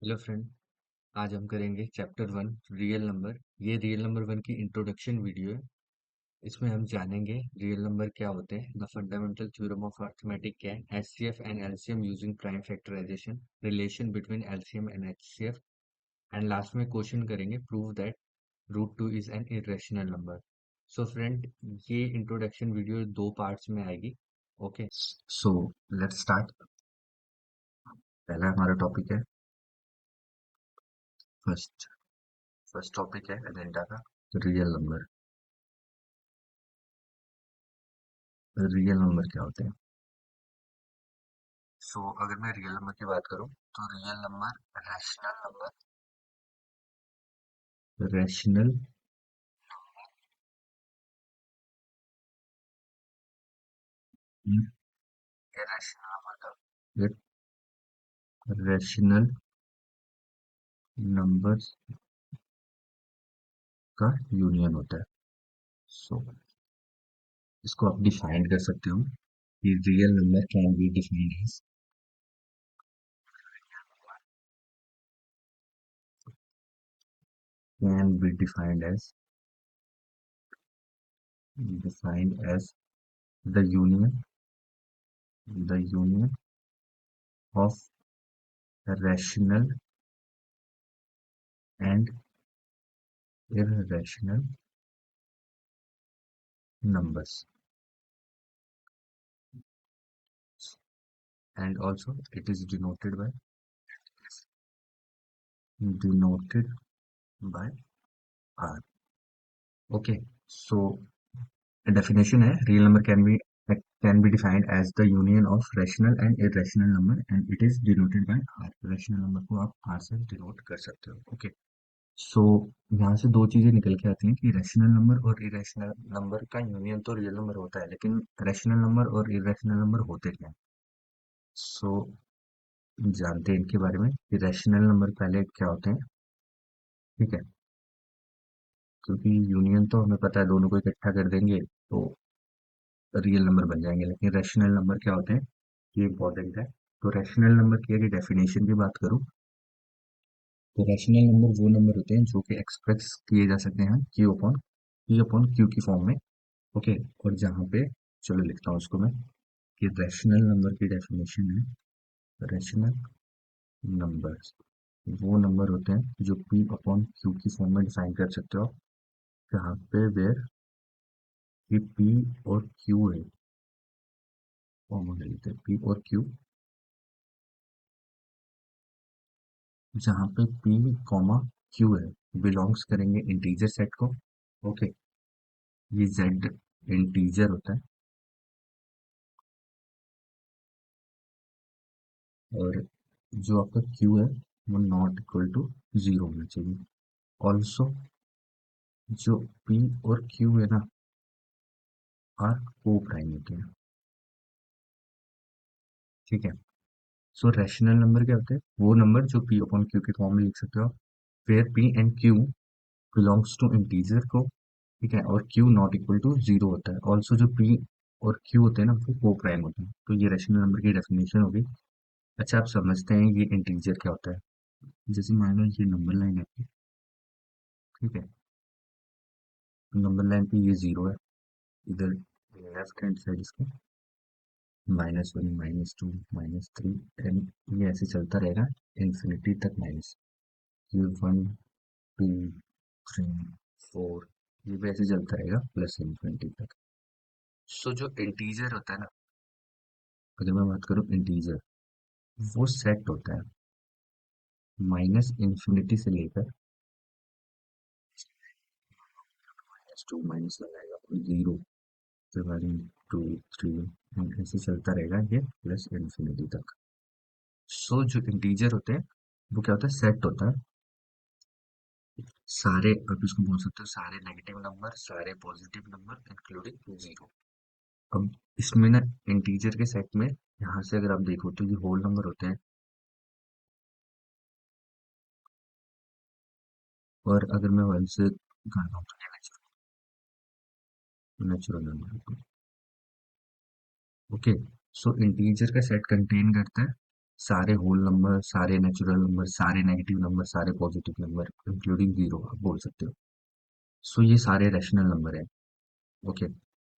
Hello friend. आज हम करेंगे चैप्टर 1 रियल नंबर। ये रियल नंबर 1 की इंट्रोडक्शन वीडियो है। इसमें हम जानेंगे रियल नंबर क्या होते हैं, the fundamental theorem of arithmetic क्या है, HCF and LCM using prime factorisation, relation between LCM and HCF, and last में क्वेश्चन करेंगे prove that root 2 is an irrational number. So friend, ये इंट्रोडक्शन वीडियो दो parts में आएगी। Okay, so let's start. पहला हमारा टॉपिक है first first topic है एजेंडा का, रियल नंबर। रियल नंबर क्या होते हैं? अगर मैं रियल नंबर की बात करूं तो real number rational irrational number का रैशनल नंबर्स का यूनियन होता है। सो इसको आप डिफाइन कर सकते हो कि real number can be defined as the union of rational and irrational numbers, and also it is denoted by r. Okay, so definition है real number can be defined as the union of rational and irrational number and it is denoted by r. rational number को आप r से denote कर सकते हो। Okay, सो यहाँ से दो चीजें निकल के आती हैं कि रैशनल नंबर और इरेशनल नंबर का यूनियन तो रियल नंबर होता है, लेकिन रैशनल नंबर और इरेशनल नंबर होते क्या हैं? सो जानते हैं इनके बारे में कि रैशनल नंबर पहले क्या होते हैं। ठीक है, क्योंकि यूनियन तो हमें पता है, दोनों को इकट्ठा कर देंगे तो रियल नंबर बन जाएंगे, लेकिन रैशनल नंबर क्या होते हैं ये इंपॉर्टेंट है। तो रैशनल नंबर की अगर डेफिनेशन की बात करूं तो रैशनल नंबर वो नंबर होते हैं जो कि एक्सप्रेस किए जा सकते हैं क्यू की फॉर्म में। ओके, और जहाँ पे, चलो लिखता हूँ उसको मैं, कि रैशनल नंबर की डेफिनेशन है, रैशनल नंबर्स वो नंबर होते हैं जो पी अपॉन क्यू की फॉर्म में डिफाइन कर सकते हो, जहाँ पे वेयर ये पी और क्यू है, कॉमन ले लेते हैं पी और क्यू, जहाँ पे पी कॉमा क्यू है बिलोंग्स करेंगे इंटीजर सेट को। ओके, ये जेड इंटीजर होता है और जो आपका क्यू है वो नॉट इक्वल टू जीरो होना चाहिए। ऑल्सो जो पी और क्यू है ना, आर को प्राइम होते हैं। ठीक है, सो रैशनल नंबर क्या होते हैं? वो नंबर जो पी अपॉन क्यू के फॉर्म में लिख सकते हो, where P and Q belongs to integer को। ठीक है, और Q not equal to zero होता है। ऑल्सो जो पी और क्यू होते हैं ना वो को प्राइम होते हैं। तो ये रैशनल नंबर की डेफिनेशन होगी। अच्छा, आप समझते हैं ये इंटीजर क्या होता है? जैसे मान लो ये नंबर लाइन है आपकी, ठीक है, नंबर लाइन पे ये जीरो है, इधर लेफ्ट हैंड साइड इसके -1 -2 -3 एंड ये ऐसे चलता रहेगा इन्फिनिटी तक माइनस, ये 1 2 3 4, ये भी ऐसे चलता रहेगा प्लस इन्फिनिटी तक। जो इंटीजर होता है ना, अगर मैं बात करूँ इंटीजर, वो सेट होता है माइनस इन्फिनिटी से लेकर -2 माइनस लगाएगा जीरो, फिर बाद में 2 3 एंड ऐसे चलता रहेगा ये प्लस इन्फिनिटी तक। जो इंटीजर होते हैं वो क्या होता है, सेट होता है सारे, आप इसको बोल सकते हो सारे नेगेटिव नंबर, सारे पॉजिटिव नंबर इंक्लूडिंग जीरो। अब इसमें ना इंटीजर के सेट में यहाँ से अगर आप देखो तो ये होल नंबर होते हैं, और अगर मैं वन से करता हूँ तो ये नेचुरल नंबर होते हैं। ओके, इंटीजर का सेट कंटेन करता है सारे होल नंबर, सारे नेचुरल नंबर, सारे नेगेटिव नंबर, सारे पॉजिटिव नंबर इंक्लूडिंग जीरो आप बोल सकते हो। सो ये सारे रैशनल नंबर है। ओके।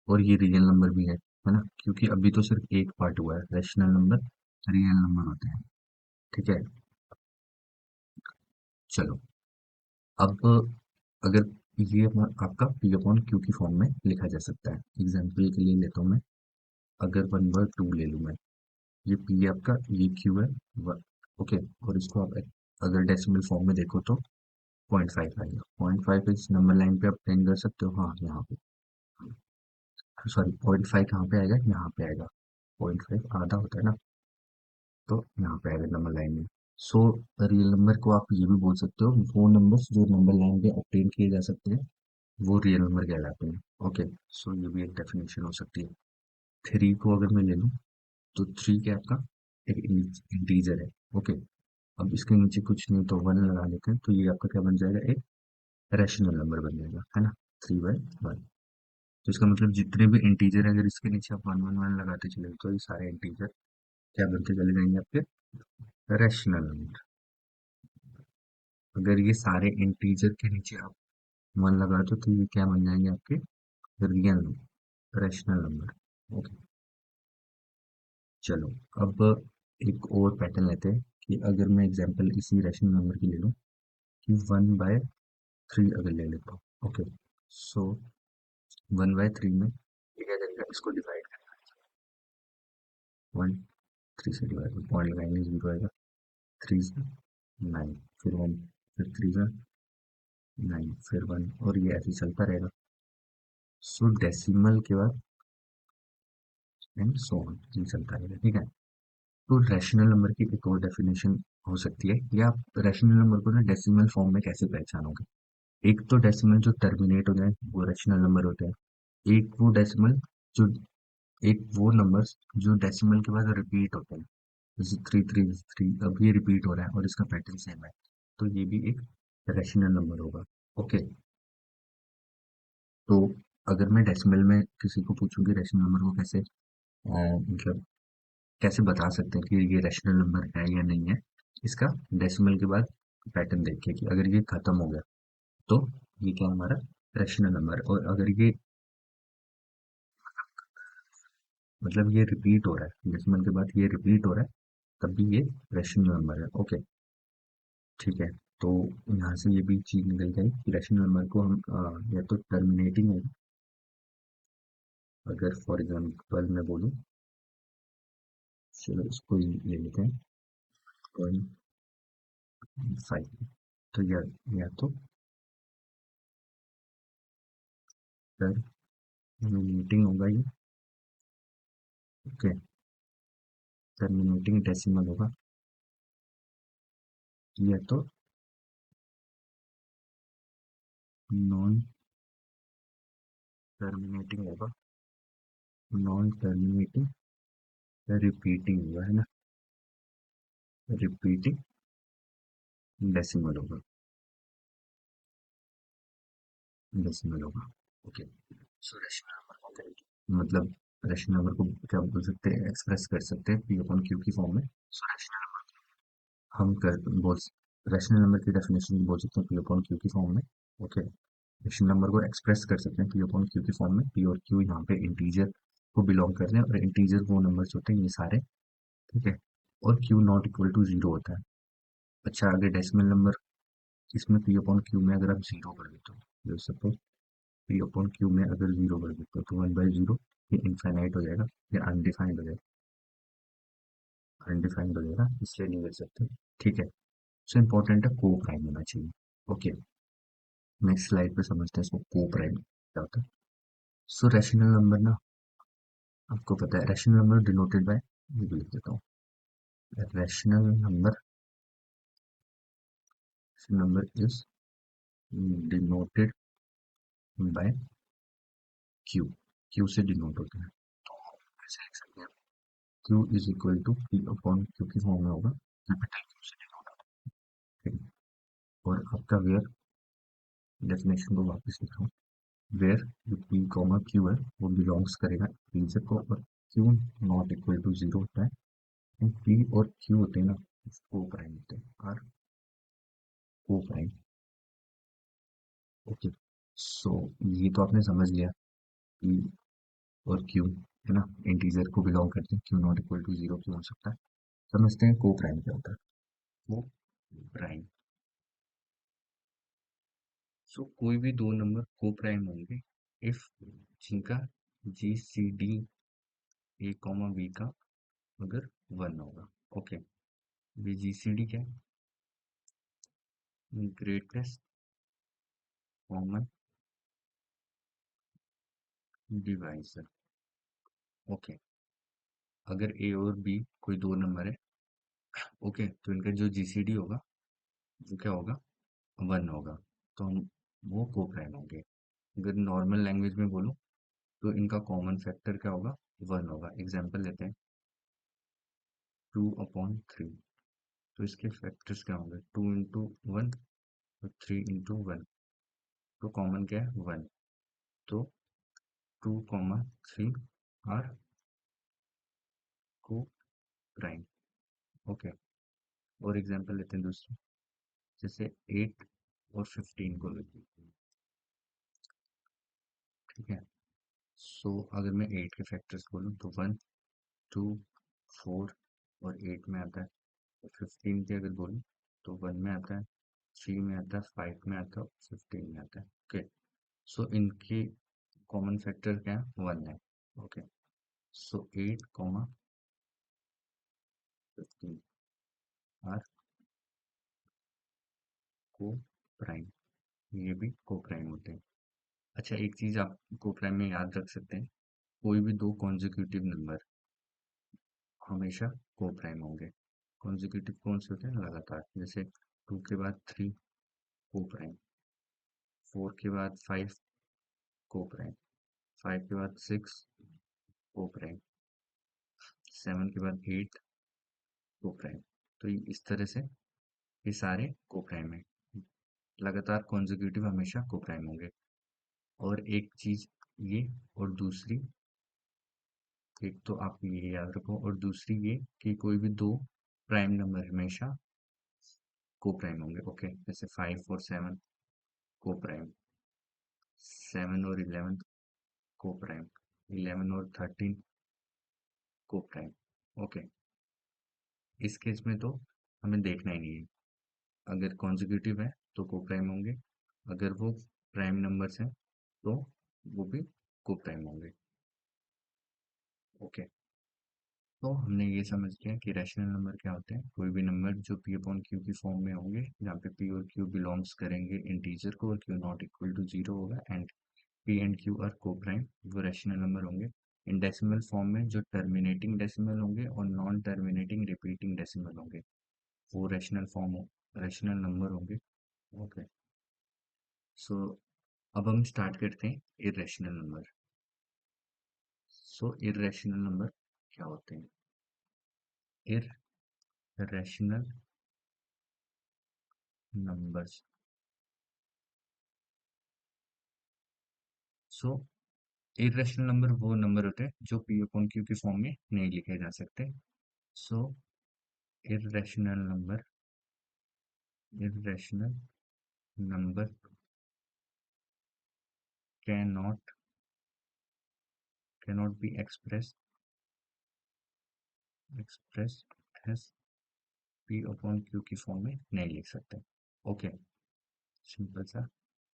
और ये रियल नंबर भी है ना, क्योंकि अभी तो सिर्फ एक पार्ट हुआ है, रैशनल नंबर रियल नंबर होते हैं। ठीक है। चलो, अब अगर ये आपका पी अपॉन क्यू की फॉर्म में लिखा जा सकता है, एग्जाम्पल के लिए लेता हूँ मैं। अगर 1/2 ले लूँ मैं, ये पी आपका, ये क्यू है। ओके। और इसको आप अगर डेसिमल फॉर्म में देखो तो 0.5 आएगा। 0.5 इस नंबर लाइन पे आप प्लेन कर सकते हो, हाँ यहाँ पे। सॉरी, 0.5 कहाँ पे आएगा, यहाँ पे आएगा। 0.5 आधा होता है ना, तो यहाँ पे आएगा नंबर लाइन में। सो रियल नंबर को आप ये भी बोल सकते हो, वो नंबर्स जो नंबर लाइन पे ऑब्टेन किए जा सकते हैं वो रियल नंबर कहलाते हैं। ओके। सो ये भी एक डेफिनेशन हो सकती है। थ्री को अगर मैं ले लूँ, तो थ्री क्या आपका एक इंटीजर है। ओके। अब इसके नीचे कुछ नहीं तो वन लगा लेते हैं, तो ये आपका क्या बन जाएगा, एक रैशनल नंबर बन जाएगा, है ना। 3/1। तो इसका मतलब जितने भी इंटीजर है, अगर इसके नीचे आप वन वन वन लगाते चले तो ये सारे इंटीजर क्या बनते चले जाएंगे, आपके रैशनल नंबर। अगर ये सारे इंटीजर के नीचे आप वन लगा दो तो ये क्या बन जाएंगे, आपके real number, rational number. Okay. चलो, अब एक और पैटर्न लेते हैं कि अगर मैं एग्जांपल इसी रैशनल नंबर की ले लूँ कि 1/3 अगर ले लेता हूँ। ओके। सो 1/3 में ये क्या करेगा, इसको डिवाइड करेगा। 1 3 से डिवाइड, पॉइंट लगाएंगे, जीरो आएगा। 3 से 9, फिर 1, फिर 3 से 9, फिर 1, और ये ऐसे ही चलता रहेगा। सो डेसिमल के बाद एंड सो ऑन, ये चलता रहेगा। ठीक है। तो रैशनल नंबर की एक और डेफिनेशन हो सकती है, या आप रैशनल नंबर को ना डेसिमल फॉर्म में कैसे पहचानोगे। एक तो डेसिमल जो टर्मिनेट हो जाए वो रैशनल नंबर होते हैं। एक वो डेसिमल जो एक वो नंबर्स जो डेसिमल के बाद रिपीट होते हैं, जैसे 3 3 3, अब ये रिपीट हो रहा है और इसका पैटर्न सेम है, तो ये भी एक रैशनल नंबर होगा। ओके। तो अगर मैं डेसिमल में किसी को पूछूंगी रैशनल नंबर को कैसे मतलब कैसे बता सकते हैं कि ये रैशनल नंबर है या नहीं है, इसका डेसिमल के बाद पैटर्न देखिए कि अगर ये खत्म हो गया तो ये क्या हमारा रैशनल नंबर है, और अगर ये मतलब ये रिपीट हो रहा है, डेसिमल के बाद ये रिपीट हो रहा है, तब भी ये रैशनल नंबर है। ओके। ठीक है। तो यहाँ से ये भी चीज निकल गई कि रैशनल नंबर को हम या तो टर्मिनेटिंग है, अगर फॉर एग्जांपल मैं बोलूँ, चलो इसको ही ले लेते हैं 0.5, तो या तो टर्मिनेटिंग होगा ये। ओके। टर्मिनेटिंग डेसिमल होगा, या तो नॉन टर्मिनेटिंग होगा, नॉन टर्मिनेटिंग रिपीटिंग होगा, है ना, रिपीटिंग डेसिमल होगा, डेसिमल होगा। ओके। सो रैशनल नंबर को मतलब रैशनल नंबर को क्या बोल सकते हैं, एक्सप्रेस कर सकते हैं पी अपॉन क्यू की फॉर्म में। सो रैशनल नंबर हम कर बोल रैशनल नंबर की डेफिनेशन बोल सकते हैं पी अपॉन क्यू की फॉर्म में। ओके। रैशनल नंबर को एक्सप्रेस कर सकते हैं पी अपॉन क्यू की फॉर्म में। पी और क्यू यहाँ पे इंटीजर को बिलोंग करते हैं, और इंटीजर वो नंबर्स होते हैं ये सारे। ठीक है। और Q not equal to zero होता है। अच्छा, अगर डेसिमल नंबर इसमें पी अपॉन क्यू में अगर आप जीरो कर देते हो, सपोज पी अपॉन क्यू में अगर जीरो कर देते हो तो 1/0 ये इनफाइनाइट हो जाएगा, या अनडिफाइंड हो जाएगा, अनडिफाइंड हो जाएगा, इसलिए नहीं कर सकते। ठीक है। सो इम्पोर्टेंट है को प्राइम होना चाहिए। ओके। नेक्स्ट स्लाइड पे समझते हैं इसको, को प्राइम क्या होता है। सो रैशनल नंबर ना, आपको पता है रैशनल नंबर डिनोटेड बाय, ये भी लिख देता हूँ, rational number is denoted by Q, Q से डिनोट होता है। तो ऐसे लिख सकते हैं, Q is equal to P upon Q की फॉर्म में होगा, कैपिटल क्यू से डिनोट होता है। ठीक है। और आपका वेयर, डेफिनेशन को वापस लिख रहा हूँ, वेयर जो पी कॉमा क्यू है वो बिलोंग्स करेगा इंटीजर को, और Q not equal to zero होता है पी और क्यू होते हैं ना, को प्राइम होते हैं, आर को प्राइम। ओके, सो ये तो आपने समझ लिया, पी और क्यू है ना, इंटीजर को बिलोंग करते हैं, Q not equal to zero क्यों हो सकता है। समझते हैं को प्राइम क्या होता है। को प्राइम, सो कोई भी दो नंबर को प्राइम होंगे इफ जिनका G C D A comma B का अगर वन होगा। ओके, ये जी सी डी क्या है, ग्रेटेस्ट कॉमन डिवाइजर। ओके, अगर ए और बी कोई दो नंबर है, ओके, तो इनका जो जीसीडी होगा वो क्या होगा, वन होगा, तो हम वो को प्राइम होंगे। अगर नॉर्मल लैंग्वेज में बोलूँ तो इनका कॉमन फैक्टर क्या होगा, वन होगा। एग्जांपल लेते हैं, 2/3, तो इसके फैक्टर्स क्या होंगे, 2 into 1 और 3 into 1, तो कॉमन क्या है, वन, तो 2, 3 आर को प्राइम। ओके, और एग्जांपल लेते हैं दूसरा, जैसे 8 और 15 को लेते हैं, ठीक है। सो अगर मैं 8 के फैक्टर्स बोलूँ तो 1, 2, 4 और 8 में आता है, और 15 के अगर बोलूँ तो 1 में आता है, 3 में आता है, 5 में आता है और 15 में आता है। ओके, सो इनके कॉमन फैक्टर क्या है, वन है। ओके, सो 8, 15 आर को प्राइम, ये भी को प्राइम होते हैं। अच्छा, एक चीज आप को प्राइम में याद रख सकते हैं, कोई भी दो कॉन्जिक्यूटिव नंबर हमेशा को प्राइम होंगे। कॉन्जिक्यूटिव कौन से होते हैं, लगातार, जैसे 2 के बाद 3 को प्राइम, 4 के बाद 5 को प्राइम, 5 के बाद 6 को प्राइम, 7 के बाद 8 को प्राइम। तो इस तरह से ये सारे को प्राइम है, लगातार कॉन्जिक्यूटिव हमेशा को प्राइम होंगे। और एक चीज ये, और दूसरी, एक तो आप ये याद रखो, और दूसरी ये कि कोई भी दो प्राइम नंबर हमेशा को प्राइम होंगे। ओके, जैसे 5 और 7 को प्राइम, 7 और 11 को प्राइम, 11 और 13 को प्राइम। ओके, इस केस में तो हमें देखना ही नहीं है, अगर कॉन्जिक्यूटिव है तो को प्राइम होंगे, अगर वो प्राइम नंबर्स हैं तो वो भी को प्राइम होंगे। ओके, तो हमने ये समझ लिया कि रैशनल नंबर क्या होते हैं, कोई भी नंबर जो पी अपॉन क्यू की फॉर्म में होंगे, जहाँ पे पी और क्यू बिलोंग्स करेंगे इंटीजर को और Q not equal to zero होगा, and P and Q are को प्राइम, वो रैशनल नंबर होंगे। इन डेसिमल फॉर्म में जो टर्मिनेटिंग डेसिमल होंगे और नॉन टर्मिनेटिंग रिपीटिंग डेसिमल होंगे, वो रैशनल फॉर्म, रैशनल नंबर होंगे। ओके, सो अब हम स्टार्ट करते हैं irrational number. So irrational number क्या होते हैं, irrational numbers. So irrational number वो नंबर होते हैं जो पी अपॉन क्यू की फॉर्म में नहीं लिखे जा सकते। So irrational number, irrational number cannot cannot be expressed as p upon Q की फॉर्म में नहीं लिख सकते। ओके, सिंपल सा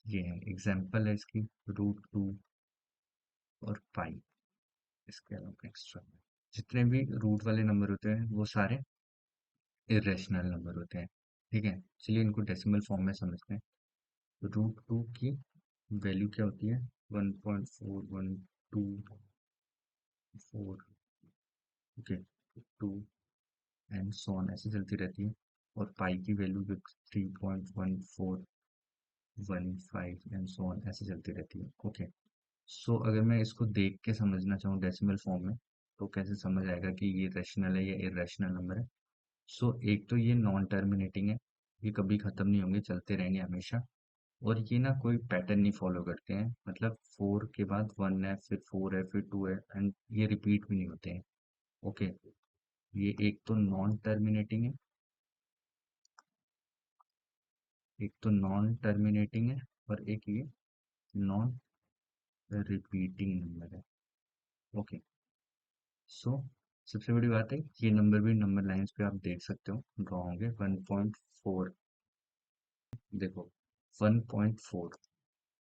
ये है, एग्जांपल है इसकी, √2 और पाई, इसके अलावा एक्स्ट्रा जितने भी रूट वाले नंबर होते हैं वो सारे इरेशनल नंबर होते हैं। ठीक है, चलिए इनको डेसिमल फॉर्म में समझते हैं। √2 की वैल्यू क्या होती है, 1.4124, ओके, 2 एंड सो ऑन ऐसे चलती रहती है। और पाई की वैल्यू 3.1415 एंड सो ऑन ऐसे चलती रहती है। ओके, सो अगर मैं इसको देख के समझना चाहूँ डेसिमल फॉर्म में, तो कैसे समझ आएगा कि ये रैशनल है या इरेशनल नंबर है। सो एक तो ये नॉन टर्मिनेटिंग है, ये कभी खत्म नहीं होंगे, चलते रहेंगे हमेशा। और ये ना कोई पैटर्न नहीं फॉलो करते हैं, मतलब 4 के बाद 1 है, फिर 4 है, फिर 2 है, एंड ये रिपीट भी नहीं होते हैं। ओके, ये एक तो नॉन टर्मिनेटिंग है, एक तो नॉन टर्मिनेटिंग है, और एक ये नॉन रिपीटिंग नंबर है। ओके, सो सबसे बड़ी बात है, ये नंबर भी नंबर लाइंस पे आप देख सकते हो ड्रॉ होंगे। 1.4, देखो 1.4।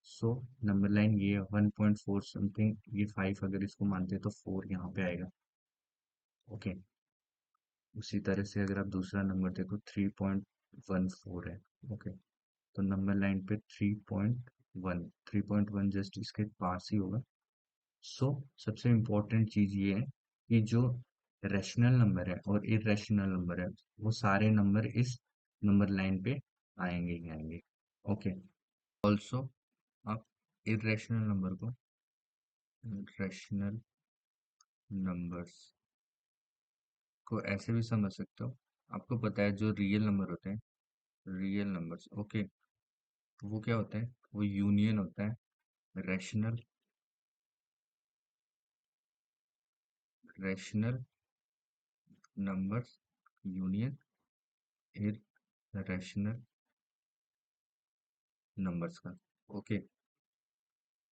सो नंबर लाइन ये 1.4 समथिंग, ये 5 अगर इसको मानते हैं तो 4 यहाँ पे आएगा। ओके, उसी तरह से अगर आप दूसरा नंबर देखो 3.14 है। ओके, तो नंबर लाइन पे 3.1 जस्ट इसके पास ही होगा। सो सबसे इम्पोर्टेंट चीज ये है कि जो रैशनल नंबर है और इरेशनल नंबर है, वो सारे नंबर इस नंबर लाइन पे आएंगे ही आएंगे। ओके, ऑल्सो आप इरेशनल नंबर को, रैशनल नंबर्स को ऐसे भी समझ सकते हो। आपको पता है जो रियल नंबर होते हैं, रियल नंबर्स, ओके, वो क्या होता है, वो यूनियन होता है rational, rational numbers union irrational numbers का। ओके,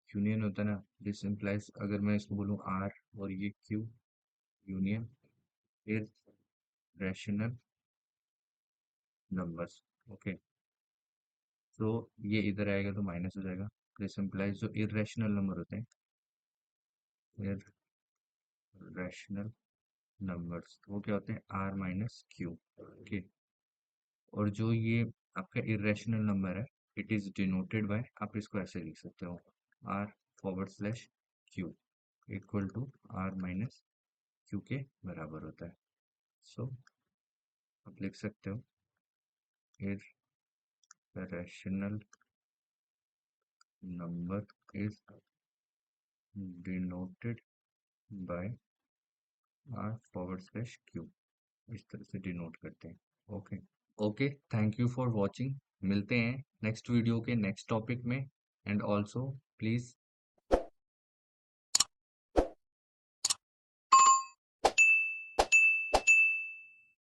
यूनियन होता है ना, दिस इम्प्लाइज, अगर मैं इसको बोलूँ आर और ये Q, union irrational numbers. Okay, तो ये इधर आएगा तो माइनस हो जाएगा। दिस इम्प्लाइज जो इरेशनल नंबर होते हैं, इरेशनल नंबर्स, वो क्या होते हैं, आर माइनस क्यू। ओके, और जो ये आपका इरेशनल नंबर है, इट इज डिनोटेड बाय, आप इसको ऐसे लिख सकते हो, R forward slash Q equal to R minus Q के बराबर होता है। सो आप लिख सकते हो irrational number is denoted by R forward slash Q, इस तरह से डिनोट करते हैं। Okay, okay, thank you for watching. मिलते हैं नेक्स्ट वीडियो के नेक्स्ट टॉपिक में। And also please